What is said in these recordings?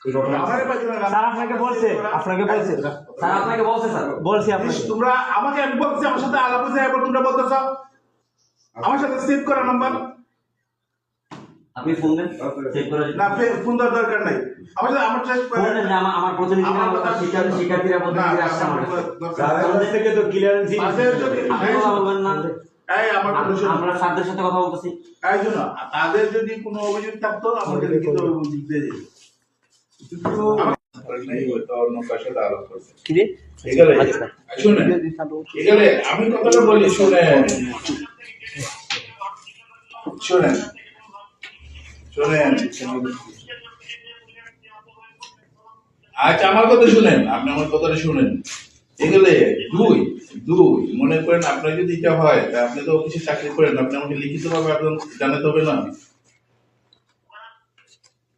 sir আপনাকে বলছে sir আপনাকে বলছে স্যার বলছি আপনাকে তোমরা আমাকে আমি বলছি আমার সাথে আলাপ হয়েছে এবার তোমরা বলতেছ আমার সাথে সেভ করা নাম্বার আপনি ফোন দেন চেক করে না ফোন দেওয়ার দরকার নাই আমার সাথে ফোন দেন না আমার প্রতিনিধিরা শিক্ষার্থীরা প্রতিনিধিরা আসছে আমার কাছে থেকে তো ক্লিয়ারেন্স বলবেন না এই আমার আমরা স্যারদের সাথে কথা বলতেছি এই জন্য তাদের যদি কোনো অভিযোগ থাকতো আমাকে লিখিত অভিযোগ দিয়ে দিবে আমি কথাটা বলি শোনেন আচ্ছা আমার কথা শুনেন আপনি আমার কথাটা শুনেন এগুলো দুই মনে করেন আপনার যদি এটা হয় আপনি তো অফিসে চাকরি করেন আপনি আমাকে লিখিত ভাবে আবেদন জানাতে হবে না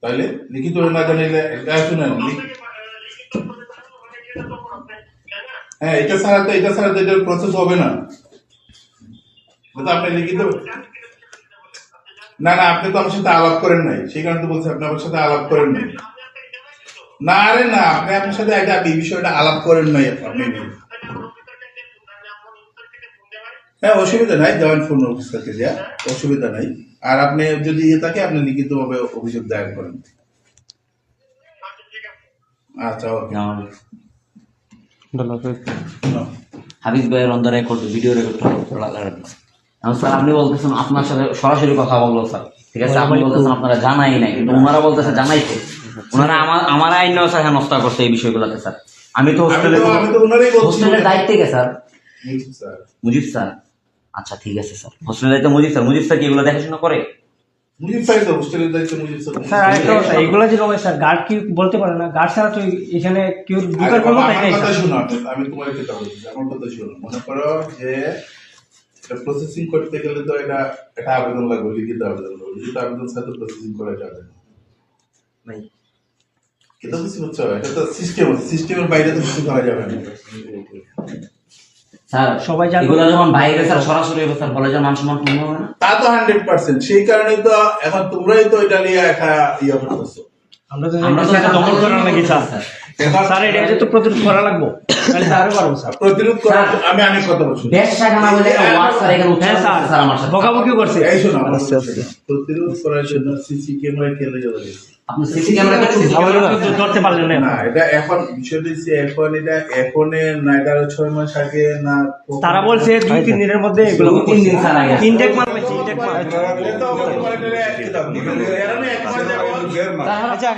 তাহলে লিখিত না জানাইলে শুনেন হ্যাঁ এটা ছাড়া তো এটার প্রসেস হবে না আপনি লিখিত না আপনি তো আমার সাথে আলাপ করেন নাই সেই কারণে তো বলছি আপনি আমার সাথে আলাপ করেন নাই না আরে না আপনি আপনার সাথে এটা এই বিষয়টা আলাপ করেন নাই আপনি হ্যাঁ অসুবিধা নাই জয়েন্ট ফোন অফিসারকে দেওয়া অসুবিধা নাই আর আপনি যদি থাকে আপনি লিখিত ভাবে অভিযোগ দায়ের করেন আচ্ছা ওকে হাবিব ভাইয়ের on the record video record sir আপনি বলতেছেন আপনার সাথে সরাসরি কথা বললো স্যার ঠিক আছে আপনি বলতেছেন আপনারা জানাই নাই কিন্তু ওনারা বলতেছে জানাইছে ওনারা আমার আইন স্যার হেনস্থ করছে এই বিষয়গুলোতে স্যার আমি তো হোস্টেলের দায়িত্বে কে স্যার মুজিব স্যার আচ্ছা ঠিক আছে স্যার হোস্টেলের দায়িত্ব মুজিব স্যার কি এগুলো দেখাশোনা করে স্যার আরেকটা কথা এগুলো যে রয়েছে স্যার গার্ড কি বলতে পারে না গার্ড ছাড়া তো এখানে কেউ ঢুকার কোনো তাই নাই আমি তোমার কথা বলছি আমার কথা শুনো মনে করো যে এটা প্রসেসিং করতে গেলে তো এটা আবেদন লাগবে লিখিত আবেদন সাথে প্রসেসিং করা যাবে না নাই এটা বুঝতে পারছো এটা তো সিস্টেমের বাইরে তো কিছু করা যাবে না স্যার সবাই জানে এগুলো যখন বাইরে স্যার সরাসরি স্যার কলেজের মান সম্মান পূর্ণ হবে না তা তো 100% সেই কারণেই তো এখন তোমরাই তো এটা নিয়ে একটা ইয়ে করতেছো আমরা তো এটা দমন করার লাগি স্যার স্যার এটা তো প্রতিরোধ করা লাগবে তাহলে স্যার পারবো স্যার প্রতিরোধ করা আমি অনেক কথা বলছি বেশ শাখানা বলে ওয়ার্ড স্যার এখানে উঠে স্যার আমার সাথে বকাবকি করছে এই শোনো প্রতিরোধ করার জন্য সিসি ক্যামেরা কেন যাবে আপনি সিসি ক্যামেরা কিছু ধরতে পারলেন না এটা এখন বিষয়টা হচ্ছে এখন না এটা 6 মাস আগে না তারা বলছে 2-3 দিনের মধ্যে এগুলো 3 দিন স্যার আগে ইনটেক মারবে আচ্ছা